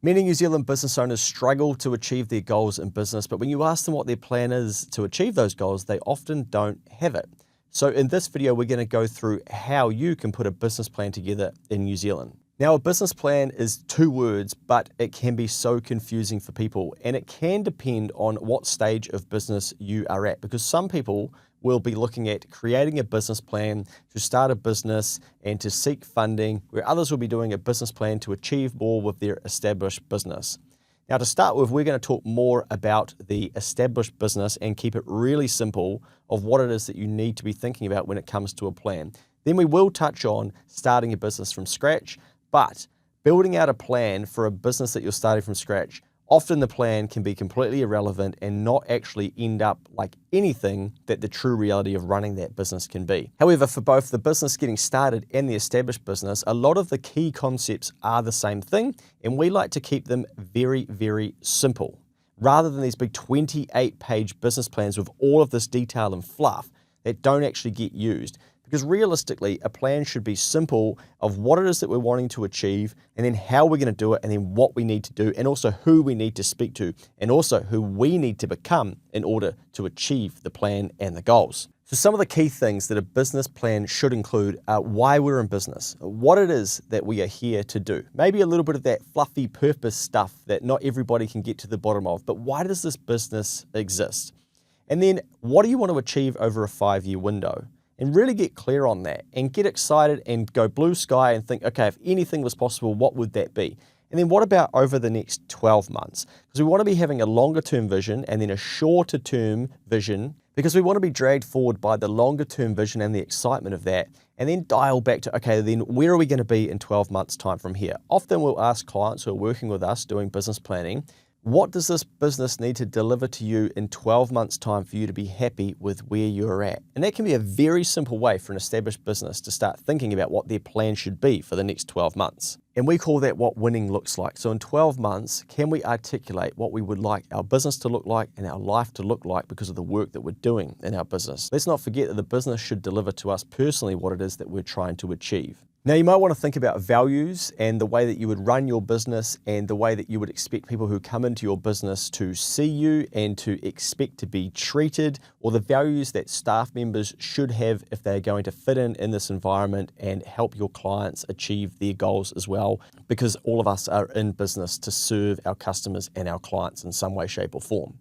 Many New Zealand business owners struggle to achieve their goals in business, but when you ask them what their plan is to achieve those goals, they often don't have it. So in this video, we're going to go through how you can put a business plan together in New Zealand. Now, a business plan is 2 words, but it can be so confusing for people, and it can depend on what stage of business you are at, because some people will be looking at creating a business plan to start a business and to seek funding, where others will be doing a business plan to achieve more with their established business. Now, to start with, we're going to talk more about the established business and keep it really simple of what it is that you need to be thinking about when it comes to a plan. Then we will touch on starting a business from scratch, but building out a plan for a business that you're starting from scratch, often the plan can be completely irrelevant and not actually end up like anything that the true reality of running that business can be. However, for both the business getting started and the established business, a lot of the key concepts are the same thing, and we like to keep them very, very simple. Rather than these big 28-page business plans with all of this detail and fluff that don't actually get used. Because realistically, a plan should be simple of what it is that we're wanting to achieve, and then how we're going to do it, and then what we need to do, and also who we need to speak to, and also who we need to become in order to achieve the plan and the goals. So some of the key things that a business plan should include are why we're in business, what it is that we are here to do. Maybe a little bit of that fluffy purpose stuff that not everybody can get to the bottom of, but why does this business exist? And then what do you want to achieve over a 5-year window? And really get clear on that and get excited and go blue sky and think, okay, if anything was possible, what would that be? And then what about over the next 12 months? Because we want to be having a longer term vision and then a shorter term vision, because we want to be dragged forward by the longer term vision and the excitement of that, and then dial back to, okay, then where are we going to be in 12 months time from here? Often we'll ask clients who are working with us doing business planning, what does this business need to deliver to you in 12 months' time for you to be happy with where you're at? And that can be a very simple way for an established business to start thinking about what their plan should be for the next 12 months. And we call that what winning looks like. So in 12 months, can we articulate what we would like our business to look like and our life to look like because of the work that we're doing in our business? Let's not forget that the business should deliver to us personally what it is that we're trying to achieve. Now, you might want to think about values and the way that you would run your business and the way that you would expect people who come into your business to see you and to expect to be treated, or the values that staff members should have if they're going to fit in this environment and help your clients achieve their goals as well, because all of us are in business to serve our customers and our clients in some way, shape, or form.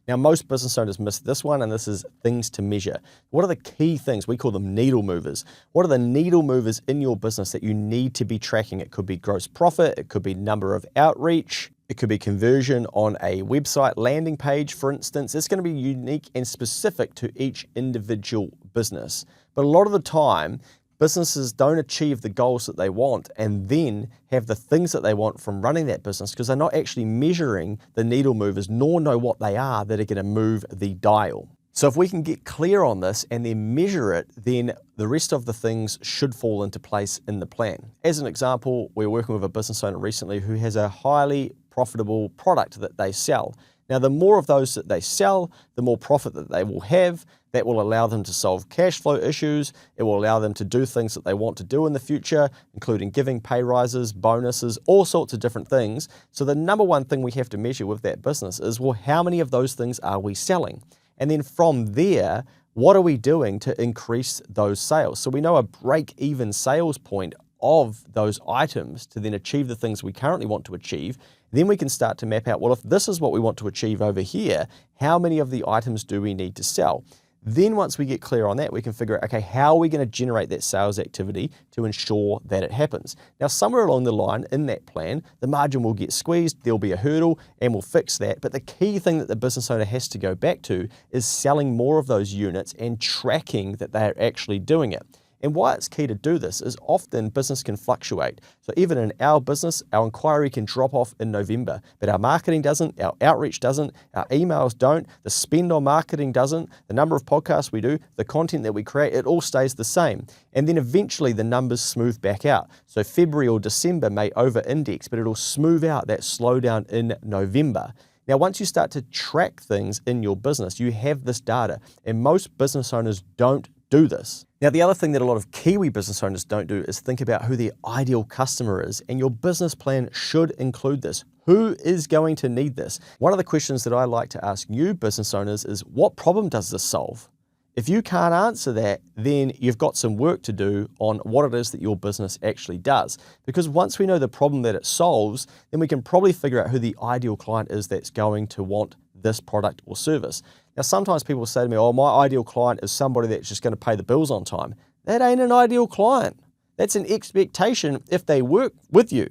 Now, most business owners miss this one, and this is things to measure. What are the key things? We call them needle movers. What are the needle movers in your business that you need to be tracking? It could be gross profit, it could be number of outreach, it could be conversion on a website landing page, for instance. It's going to be unique and specific to each individual business. But a lot of the time, businesses don't achieve the goals that they want and then have the things that they want from running that business because they're not actually measuring the needle movers nor know what they are that are going to move the dial. So if we can get clear on this and then measure it, then the rest of the things should fall into place in the plan. As an example, we're working with a business owner recently who has a highly profitable product that they sell. Now, the more of those that they sell, the more profit that they will have. That will allow them to solve cash flow issues. It will allow them to do things that they want to do in the future, including giving pay rises, bonuses, all sorts of different things. So the number one thing we have to measure with that business is, well, how many of those things are we selling? And then from there, what are we doing to increase those sales? So we know a break-even sales point of those items to then achieve the things we currently want to achieve. Then we can start to map out, well, if this is what we want to achieve over here, how many of the items do we need to sell? Then once we get clear on that, we can figure out, okay, how are we going to generate that sales activity to ensure that it happens? Now, somewhere along the line in that plan, the margin will get squeezed, there'll be a hurdle, and we'll fix that. But the key thing that the business owner has to go back to is selling more of those units and tracking that they're actually doing it. And why it's key to do this is often business can fluctuate. So even in our business, our inquiry can drop off in November, but our marketing doesn't, our outreach doesn't, our emails don't, the spend on marketing doesn't, the number of podcasts we do, the content that we create, it all stays the same. And then eventually the numbers smooth back out. So February or December may over-index, but it'll smooth out that slowdown in November. Now, once you start to track things in your business, you have this data, and most business owners don't do this. Now, the other thing that a lot of Kiwi business owners don't do is think about who their ideal customer is, and your business plan should include this. Who is going to need this? One of the questions that I like to ask new business owners is, what problem does this solve? If you can't answer that, then you've got some work to do on what it is that your business actually does. Because once we know the problem that it solves, then we can probably figure out who the ideal client is that's going to want this product or service. Now, sometimes people say to me, oh, my ideal client is somebody that's just going to pay the bills on time. That ain't an ideal client. That's an expectation if they work with you.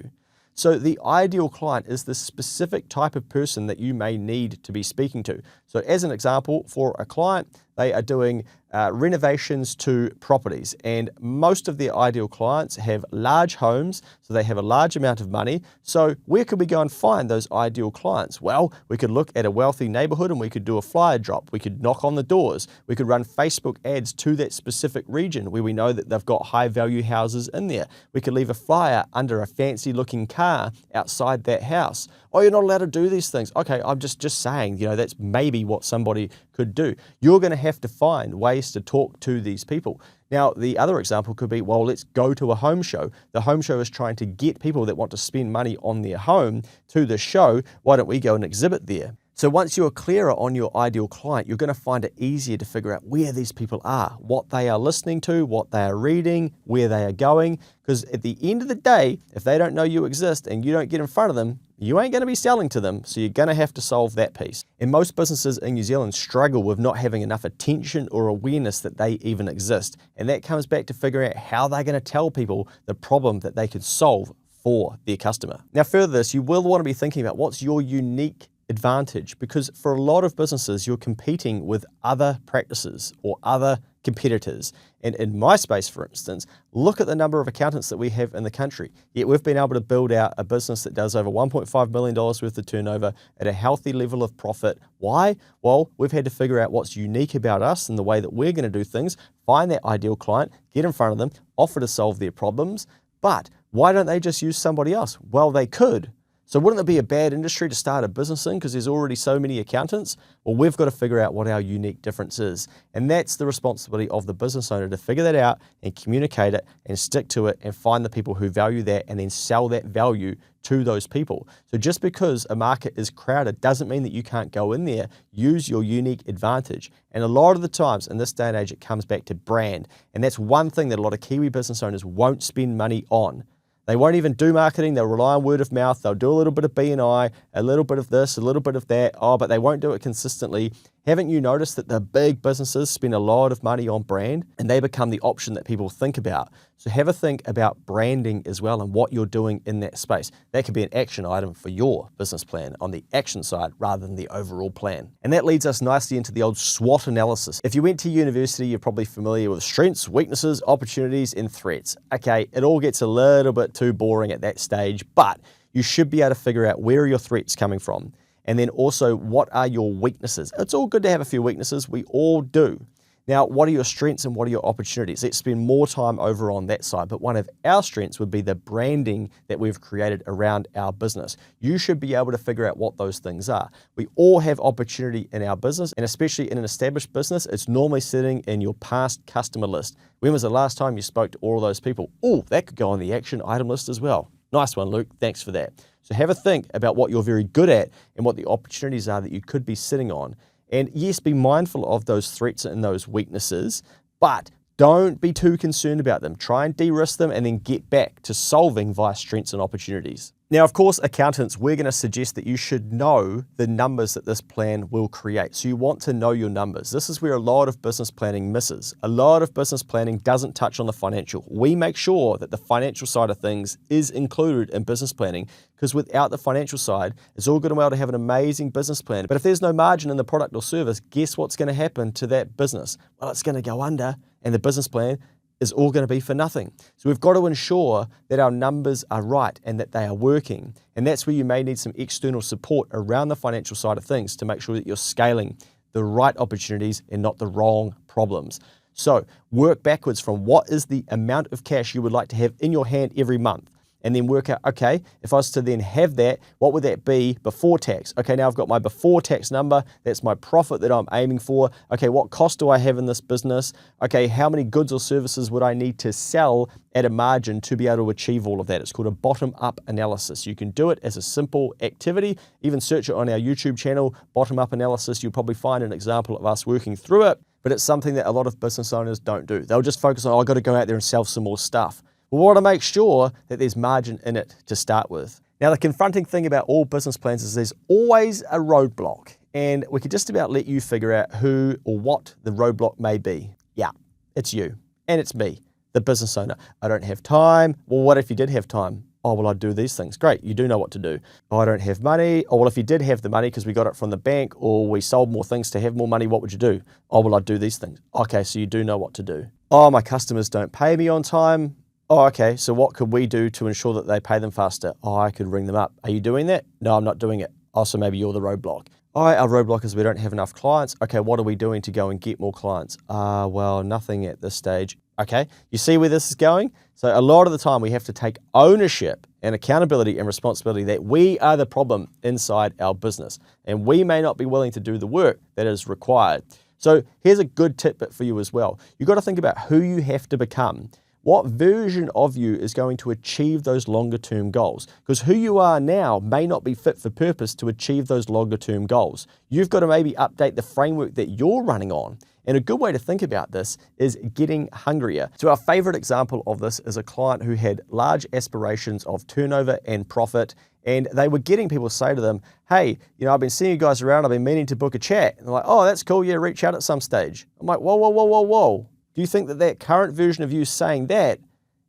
So the ideal client is the specific type of person that you may need to be speaking to. So as an example, for a client, they are doing renovations to properties, and most of their ideal clients have large homes, so they have a large amount of money. So where could we go and find those ideal clients? Well, we could look at a wealthy neighborhood and we could do a flyer drop. We could knock on the doors. We could run Facebook ads to that specific region where we know that they've got high value houses in there. We could leave a flyer under a fancy looking car outside that house. Oh, you're not allowed to do these things. Okay, I'm just saying, that's maybe what somebody could do. You're going to have to find ways to talk to these people. Now, the other example could be, well, let's go to a home show. The home show is trying to get people that want to spend money on their home to the show. Why don't we go and exhibit there? So once you're clearer on your ideal client, you're going to find it easier to figure out where these people are, what they are listening to, what they are reading, where they are going. Because at the end of the day, if they don't know you exist and you don't get in front of them, you ain't going to be selling to them, so you're going to have to solve that piece. And most businesses in New Zealand struggle with not having enough attention or awareness that they even exist. And that comes back to figuring out how they're going to tell people the problem that they could solve for their customer. Now, further this, you will want to be thinking about what's your unique advantage, because for a lot of businesses, you're competing with other practices or other competitors. And in my space, for instance, look at the number of accountants that we have in the country. Yet we've been able to build out a business that does over $1.5 million worth of turnover at a healthy level of profit. Why? Well, we've had to figure out what's unique about us and the way that we're going to do things, find that ideal client, get in front of them, offer to solve their problems. But why don't they just use somebody else? Well, they could. So wouldn't it be a bad industry to start a business in because there's already so many accountants? Well, we've got to figure out what our unique difference is. And that's the responsibility of the business owner, to figure that out and communicate it and stick to it and find the people who value that and then sell that value to those people. So just because a market is crowded doesn't mean that you can't go in there. Use your unique advantage. And a lot of the times in this day and age, it comes back to brand. And that's one thing that a lot of Kiwi business owners won't spend money on. They won't even do marketing. They'll rely on word of mouth. They'll do a little bit of B&I, a little bit of this, a little bit of that. Oh, but they won't do it consistently. Haven't you noticed that the big businesses spend a lot of money on brand and they become the option that people think about? So have a think about branding as well and what you're doing in that space. That could be an action item for your business plan on the action side rather than the overall plan. And that leads us nicely into the old SWOT analysis. If you went to university, you're probably familiar with strengths, weaknesses, opportunities, and threats. Okay, it all gets a little bit too boring at that stage, but you should be able to figure out where are your threats coming from. And then also, what are your weaknesses? It's all good to have a few weaknesses. We all do. Now, what are your strengths and what are your opportunities? Let's spend more time over on that side. But one of our strengths would be the branding that we've created around our business. You should be able to figure out what those things are. We all have opportunity in our business, and especially in an established business, it's normally sitting in your past customer list. When was the last time you spoke to all of those people? Oh, that could go on the action item list as well. Nice one, Luke. Thanks for that. So have a think about what you're very good at and what the opportunities are that you could be sitting on. And yes, be mindful of those threats and those weaknesses, but don't be too concerned about them. Try and de-risk them and then get back to solving via strengths and opportunities. Now, of course, accountants, we're going to suggest that you should know the numbers that this plan will create. So you want to know your numbers. This is where a lot of business planning misses. A lot of business planning doesn't touch on the financial. We make sure that the financial side of things is included in business planning, because without the financial side, it's all good and well to have an amazing business plan. But if there's no margin in the product or service, guess what's going to happen to that business? Well, it's going to go under, and the business plan is all going to be for nothing. So we've got to ensure that our numbers are right and that they are working. And that's where you may need some external support around the financial side of things to make sure that you're scaling the right opportunities and not the wrong problems. So work backwards from what is the amount of cash you would like to have in your hand every month. and then work out, okay, if I was to then have that, what would that be before tax? Okay, now I've got my before tax number. That's my profit that I'm aiming for. Okay, what cost do I have in this business? Okay, how many goods or services would I need to sell at a margin to be able to achieve all of that? It's called a bottom-up analysis. You can do it as a simple activity. Even search it on our YouTube channel, bottom-up analysis. You'll probably find an example of us working through it, but it's something that a lot of business owners don't do. They'll just focus on, oh, I've got to go out there and sell some more stuff. We want to make sure that there's margin in it to start with. Now, the confronting thing about all business plans is there's always a roadblock, and we could just about let you figure out who or what the roadblock may be. Yeah, it's you, and it's me, the business owner. I don't have time. Well, what if you did have time? Oh, well, I'd do these things. Great, you do know what to do. Oh, I don't have money. Oh, well, if you did have the money because we got it from the bank or we sold more things to have more money, what would you do? Oh, well, I'd do these things. Okay, so you do know what to do. Oh, my customers don't pay me on time. Oh, okay, so what could we do to ensure that they pay them faster? Oh, I could ring them up. Are you doing that? No, I'm not doing it. Oh, so maybe you're the roadblock. All right, our roadblock is we don't have enough clients. Okay, what are we doing to go and get more clients? Well, nothing at this stage. Okay, you see where this is going? So a lot of the time we have to take ownership and accountability and responsibility that we are the problem inside our business, and we may not be willing to do the work that is required. So here's a good tidbit for you as well. You've got to think about who you have to become. What version of you is going to achieve those longer term goals? Because who you are now may not be fit for purpose to achieve those longer term goals. You've got to maybe update the framework that you're running on. And a good way to think about this is getting hungrier. So our favorite example of this is a client who had large aspirations of turnover and profit, and they were getting people to say to them, hey, I've been seeing you guys around, I've been meaning to book a chat. And they're like, oh, that's cool, yeah, reach out at some stage. I'm like, whoa, whoa, whoa, whoa, whoa. Do you think that that current version of you saying that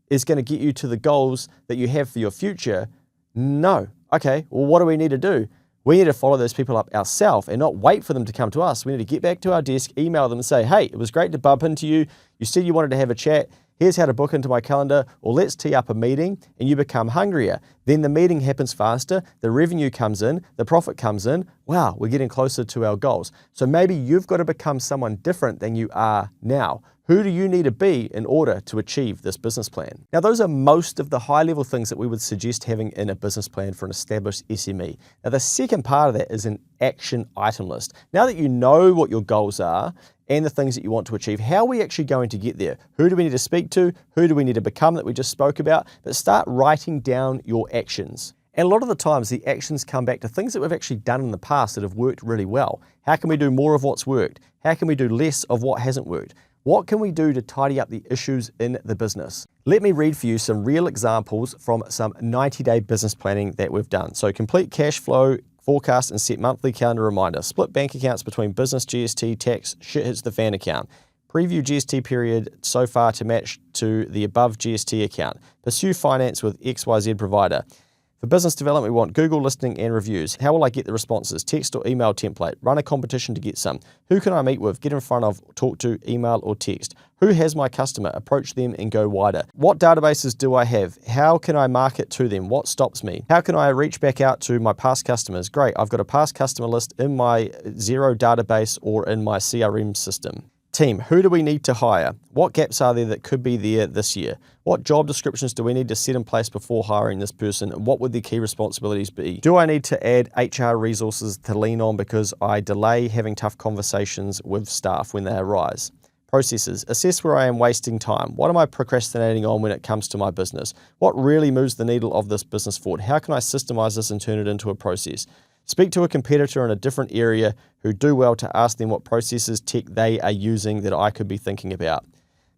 is going to get you to the goals that you have for your future? No. Okay, well, what do we need to do? We need to follow those people up ourselves and not wait for them to come to us. We need to get back to our desk, email them and say, hey, it was great to bump into you. You said you wanted to have a chat. Here's how to book into my calendar, or let's tee up a meeting, and you become hungrier. Then the meeting happens faster, the revenue comes in, the profit comes in. Wow, we're getting closer to our goals. So maybe you've got to become someone different than you are now. Who do you need to be in order to achieve this business plan? Now, those are most of the high-level things that we would suggest having in a business plan for an established SME. Now, the second part of that is an action item list. Now that you know what your goals are and the things that you want to achieve, how are we actually going to get there? Who do we need to speak to? Who do we need to become that we just spoke about? But start writing down your actions. And a lot of the times the actions come back to things that we've actually done in the past that have worked really well. How can we do more of what's worked? How can we do less of what hasn't worked? What can we do to tidy up the issues in the business? Let me read for you some real examples from some 90-day business planning that we've done. So complete cash flow, forecast and set monthly calendar reminder. Split bank accounts between business, GST, tax, shit hits the fan account. Preview GST period so far to match to the above GST account. Pursue finance with XYZ provider. For business development, we want Google listing and reviews. How will I get the responses? Text or email template. Run a competition to get some. Who can I meet with? Get in front of, talk to, email or text. Who has my customer? Approach them and go wider. What databases do I have? How can I market to them? What stops me? How can I reach back out to my past customers? Great, I've got a past customer list in my Xero database or in my CRM system. Team, who do we need to hire? What gaps are there that could be there this year? What job descriptions do we need to set in place before hiring this person? And what would the key responsibilities be? Do I need to add HR resources to lean on because I delay having tough conversations with staff when they arise? Processes, assess where I am wasting time. What am I procrastinating on when it comes to my business? What really moves the needle of this business forward? How can I systemize this and turn it into a process? Speak to a competitor in a different area who do well to ask them what processes, tech they are using that I could be thinking about.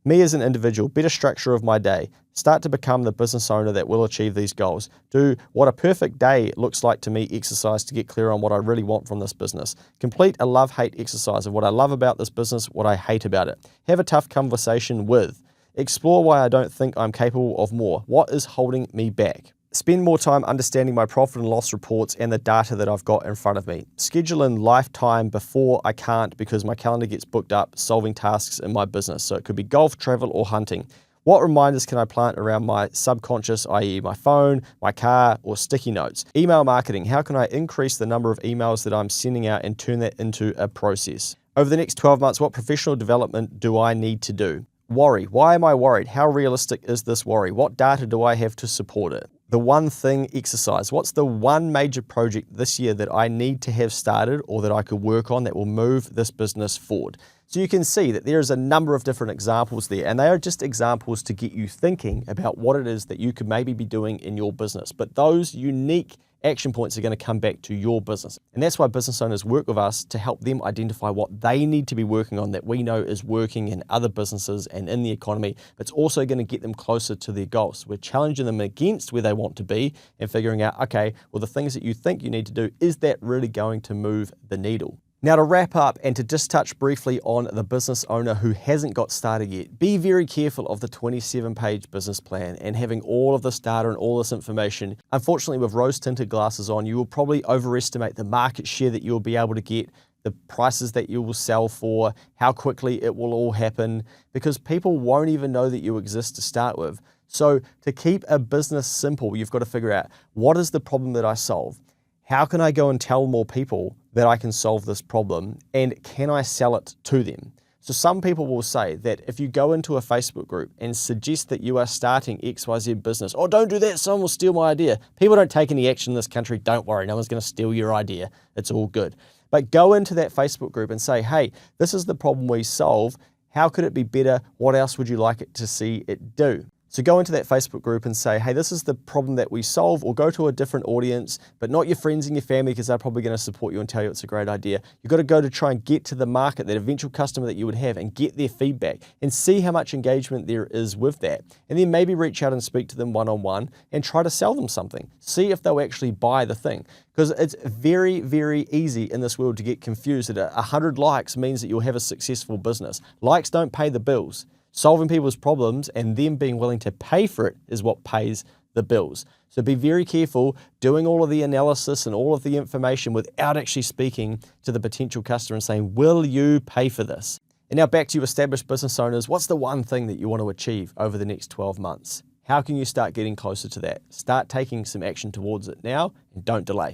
Me as an individual, better structure of my day. Start to become the business owner that will achieve these goals. Do what a perfect day looks like to me exercise to get clear on what I really want from this business. Complete a love-hate exercise of what I love about this business, what I hate about it. Have a tough conversation with. Explore why I don't think I'm capable of more. What is holding me back? Spend more time understanding my profit and loss reports and the data that I've got in front of me. Schedule in lifetime before I can't because my calendar gets booked up solving tasks in my business. So it could be golf, travel, or hunting. What reminders can I plant around my subconscious, i.e. my phone, my car, or sticky notes? Email marketing. How can I increase the number of emails that I'm sending out and turn that into a process? Over the next 12 months, what professional development do I need to do? Worry. Why am I worried? How realistic is this worry? What data do I have to support it? the one thing exercise. What's the one major project this year that I need to have started or that I could work on that will move this business forward? So you can see that there's a number of different examples there, and they are just examples to get you thinking about what it is that you could maybe be doing in your business. But those unique action points are going to come back to your business. And that's why business owners work with us to help them identify what they need to be working on that we know is working in other businesses and in the economy. But it's also going to get them closer to their goals. We're challenging them against where they want to be and figuring out, okay, well, the things that you think you need to do, is that really going to move the needle? Now, to wrap up and to just touch briefly on the business owner who hasn't got started yet, be very careful of the 27-page business plan and having all of this data and all this information. Unfortunately, with rose-tinted glasses on, you will probably overestimate the market share that you'll be able to get, the prices that you will sell for, how quickly it will all happen, because people won't even know that you exist to start with. So to keep a business simple, you've got to figure out, what is the problem that I solve? How can I go and tell more people that I can solve this problem, and can I sell it to them? So some people will say that if you go into a Facebook group and suggest that you are starting XYZ business, oh, don't do that, someone will steal my idea. People don't take any action in this country, don't worry, no one's going to steal your idea. It's all good. But go into that Facebook group and say, hey, this is the problem we solve. How could it be better? What else would you like it to see it do? So go into that Facebook group and say, hey, this is the problem that we solve, or go to a different audience, but not your friends and your family, because they're probably going to support you and tell you it's a great idea. You've got to go to try and get to the market, that eventual customer that you would have, and get their feedback and see how much engagement there is with that. And then maybe reach out and speak to them one-on-one and try to sell them something. See if they'll actually buy the thing. Because it's very, very easy in this world to get confused that 100 likes means that you'll have a successful business. Likes don't pay the bills. Solving people's problems and them being willing to pay for it is what pays the bills. So be very careful doing all of the analysis and all of the information without actually speaking to the potential customer and saying, will you pay for this? And now back to you established business owners, what's the one thing that you want to achieve over the next 12 months? How can you start getting closer to that? Start taking some action towards it now and don't delay.